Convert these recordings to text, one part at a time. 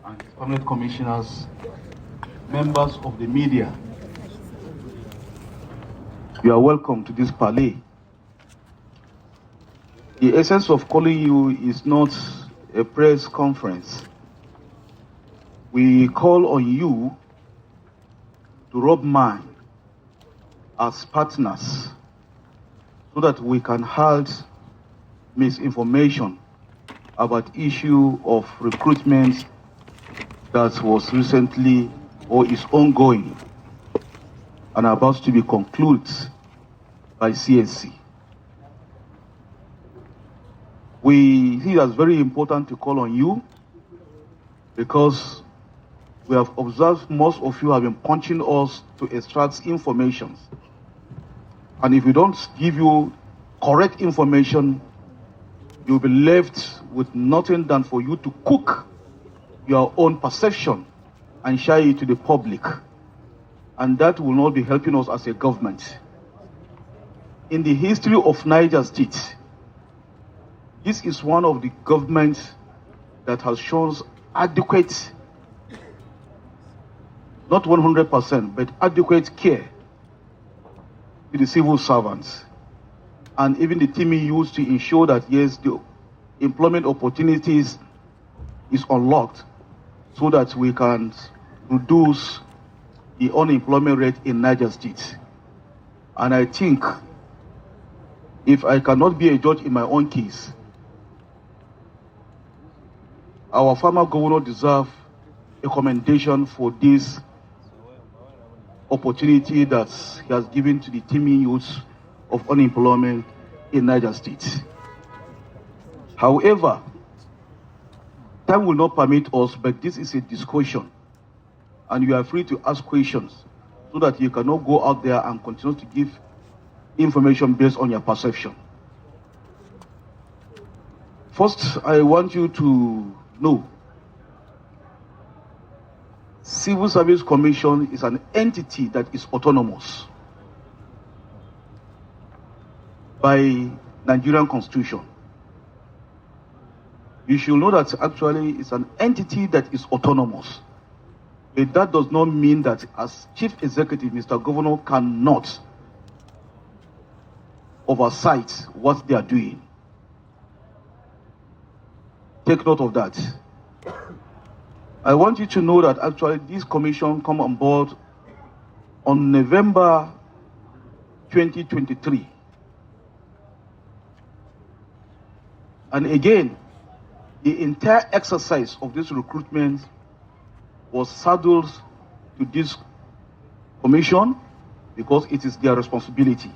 and dishonored commissioners, members of the media, you are welcome to this parley. The essence of calling you is not a press conference. We call on you to rub mind as partners so that we can halt misinformation about issue of recruitment that was recently or is ongoing and about to be concluded by CSC. We see it as very important to call on you because we have observed most of you have been punching us to extract information. And if we don't give you correct information, you'll be left with nothing than for you to cook your own perception and share it to the public. And that will not be helping us as a government. In the history of Niger State, this is one of the governments that has shown adequate, not 100%, but adequate care to the civil servants. And even the teaming used to ensure that, yes, the employment opportunities is unlocked so that we can reduce the unemployment rate in Niger State. And I think if I cannot be a judge in my own case, our former governor deserves a commendation for this opportunity that he has given to the teeming youth of unemployment in Niger State. However, time will not permit us, but this is a discussion, and you are free to ask questions so that you cannot go out there and continue to give information based on your perception. First, I want you to know Civil Service Commission is an entity that is autonomous by Nigerian Constitution. You should know that actually it's an entity that is autonomous. But that does not mean that as Chief Executive, Mr. Governor cannot oversight what they are doing. Take note of that. I want you to know that actually this commission come on board on November 2023. And again, the entire exercise of this recruitment was saddled to this commission because it is their responsibility.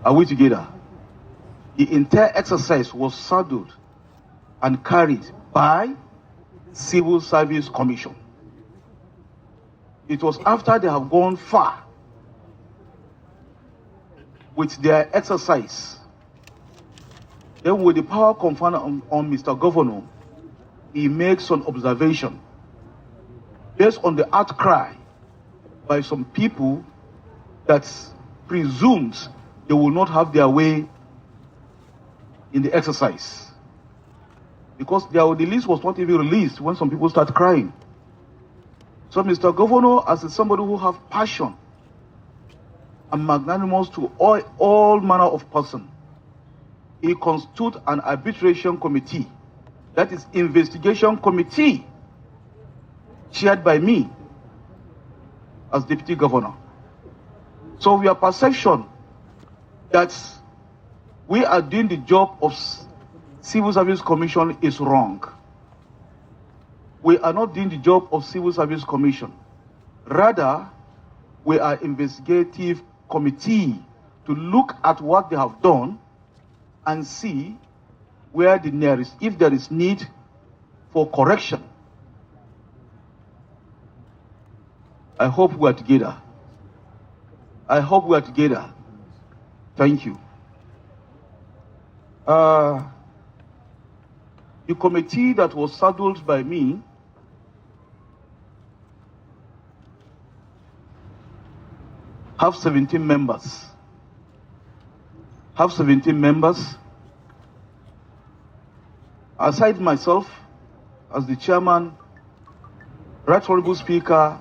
Are we together? The entire exercise was saddled and carried by Civil Service Commission. It was after they have gone far with their exercise, then with the power conferred on Mr. Governor, he makes some observation based on the outcry by some people that presumes they will not have their way in the exercise. Because the list was not even released when some people start crying. So Mr. Governor, as somebody who have passion and magnanimous to all manner of person, he constituted an arbitration committee, that is investigation committee, chaired by me as Deputy Governor. So we are perception that we are doing the job of Civil Service Commission is wrong. We are not doing the job of Civil Service Commission. Rather, we are investigative committee to look at what they have done and see where if there is need for correction. I hope we are together. I hope we are together. Thank you. The committee that was saddled by me have 17 members. Aside myself, as the chairman, Right Honorable Speaker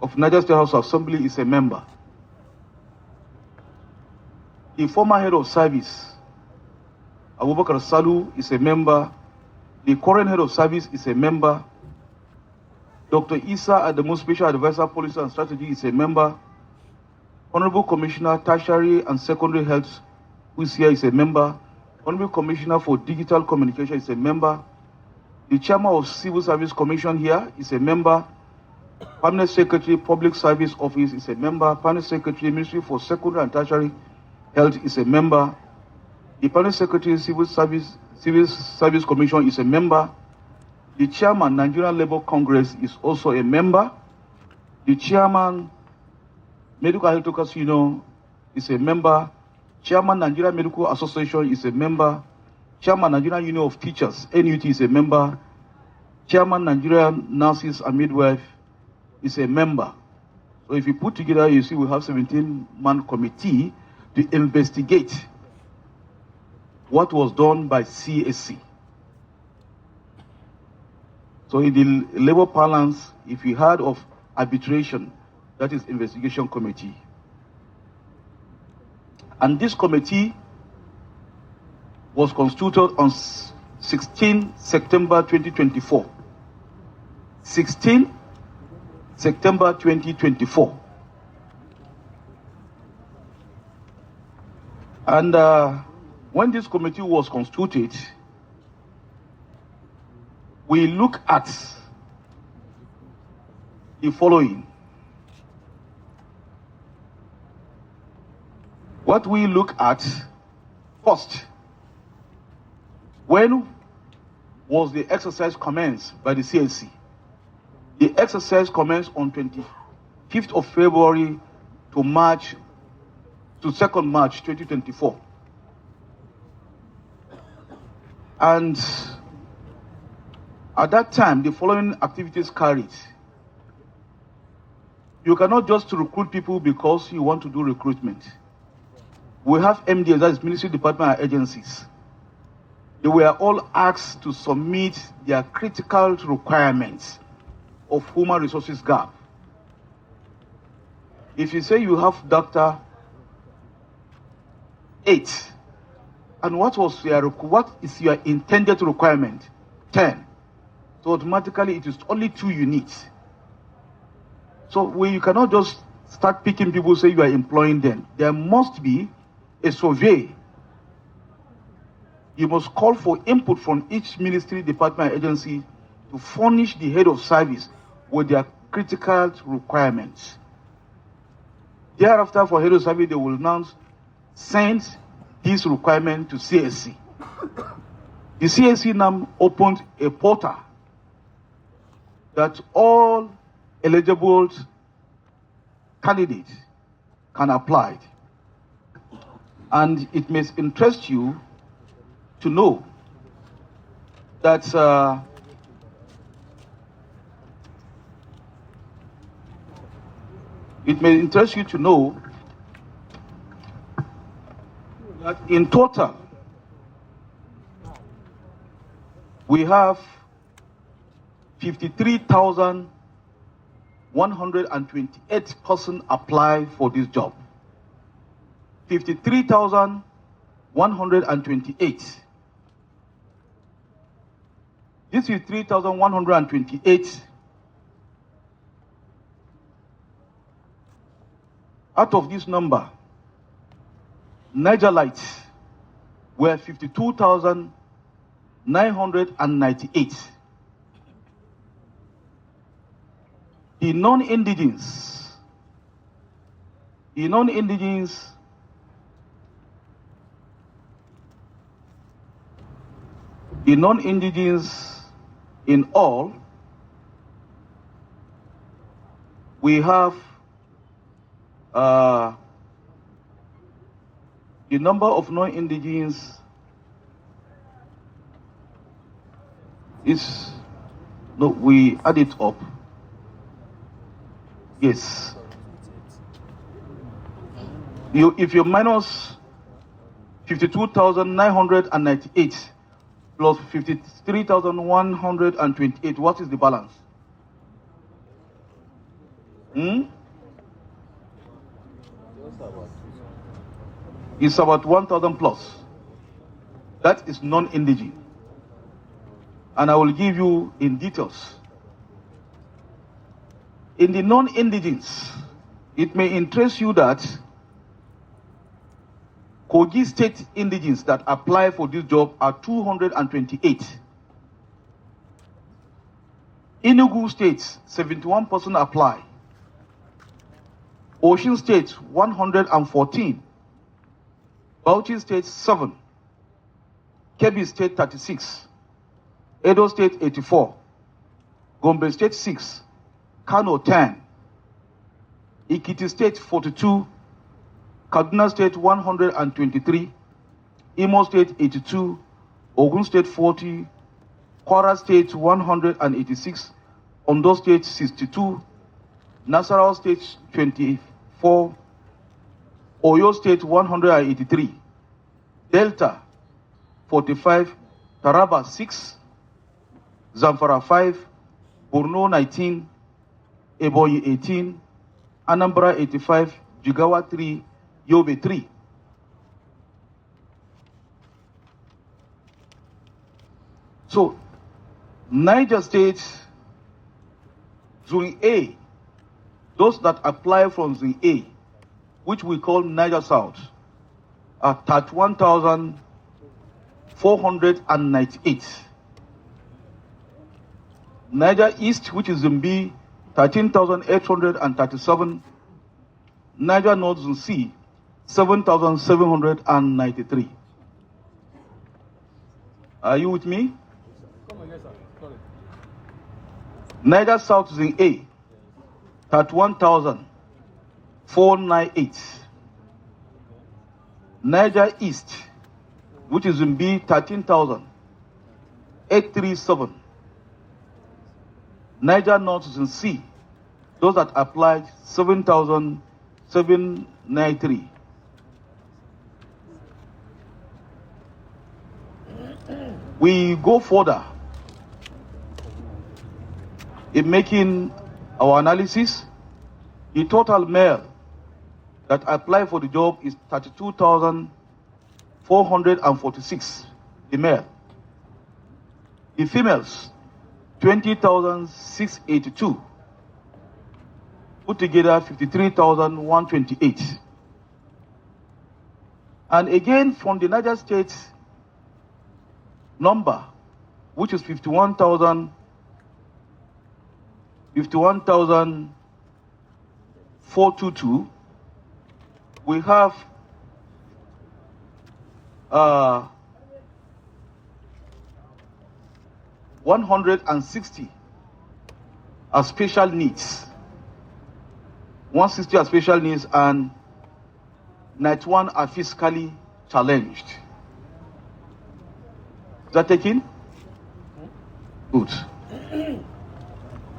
of Niger State House of Assembly is a member. The former head of service, Abubakar Salu, is a member. The current head of service is a member. Dr. Isa Adamu, Special Advisor, Policy and Strategy, is a member. Honorable Commissioner, Tertiary and Secondary Health, who is here, is a member. Honorable Commissioner for Digital Communication is a member. The Chairman of Civil Service Commission here is a member. Permanent Secretary, Public Service Office is a member. Permanent Secretary, Ministry for Secondary and Tertiary Health is a member. The Permanent Secretary, Civil Service Commission is a member. The Chairman, Nigerian Labour Congress, is also a member. The Chairman, Medical Health Workers Union, is a member. Chairman, Nigerian Medical Association, is a member. Chairman, Nigerian Union of Teachers, NUT, is a member. Chairman, Nigerian Nurses and Midwives, is a member. So if you put together, you see we have 17-man committee to investigate what was done by CSC. So in the labor parlance, if you heard of arbitration, that is investigation committee. And this committee was constituted on 16 September 2024. 16 September 2024. And when this committee was constituted, we look at the following. What we look at first, when was the exercise commenced by the CSC? The exercise commenced on 25th of February to 2nd March 2024. And at that time, the following activities carried. You cannot just recruit people because you want to do recruitment. We have MDs, that is Ministry, Department, and agencies. They were all asked to submit their critical requirements of human resources gap. If you say you have Dr. 8, and what is your intended requirement? 10. So automatically it is only 2 units. So you cannot just start picking people, say you are employing them. There must be a survey. You must call for input from each ministry, department, agency to furnish the head of service with their critical requirements. Thereafter, for head of service, they will now send this requirement to CSC. The CSC now opened a portal that all eligible candidates can apply. And it may interest you to know that in total we have 53,128 persons apply for this job. 53,128. This is 3,128. Out of this number, Nigerites were 52,998. The non-indigenous in all, we have the number of non-indigenous is, no, we add it up. Yes. If you minus 52,998 plus 53,128. What is the balance? It's about 1,000 plus. That is non-indigent. And I will give you in details. In the non-indigents, it may interest you that Kogi State indigents that apply for this job are 228. Enugu State, 71% apply. Ocean State, 114. Bauchi State, 7. Kebbi State, 36. Edo State, 84. Gombe State, 6. Kano, 10. Ikiti State, 42. Kaduna State, 123. Imo State, 82. Ogun State, 40. Kwara State, 186. Ondo State, 62. Nasarawa State, 24. Oyo State, 183. Delta, 45. Taraba, 6. Zamfara, 5. Borno, 19. Ebonyi, 18. Anambra, 85. Jigawa, 3. Yobe, 3. So, Niger State, Zone A, those that apply from Zone A, which we call Niger South, are 31,498. Niger East, which is Zone B, 13,837. Niger North Zone C, 7,793. Are you with me? Niger South Zone A, 31,498. Niger East, which is in B, 13,837. Niger North is in C. Those that applied, 7,793. We go further in making our analysis. The total male that apply for the job is 32,446, the male. The females, 20,682. Put together 53,128. And again, from the Niger State number, which is 51,422, we have 160 are special needs. 160 are special needs and 91 are physically challenged. Is that taken? Good.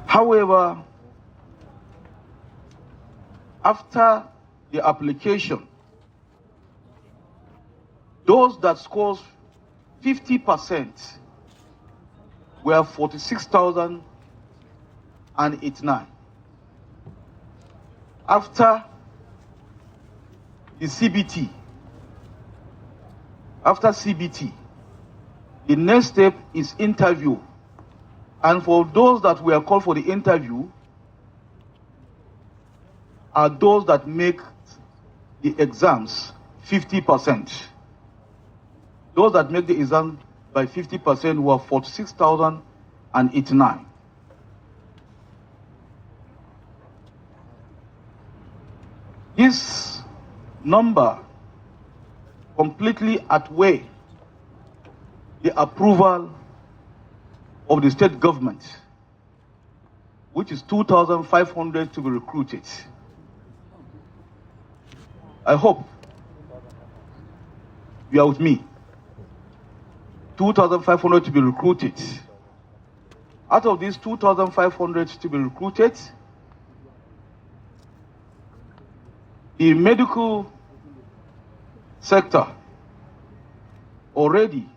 However, after the application, those that scores 50% were 46,089. After the CBT, the next step is interview. And for those that were called for the interview are those that make the exams 50%. Those that make the exam by 50% were 46,089. This number completely outweigh the approval of the state government, which is 2,500 to be recruited. I hope you are with me. 2,500 to be recruited. Out of these 2,500 to be recruited, the medical sector already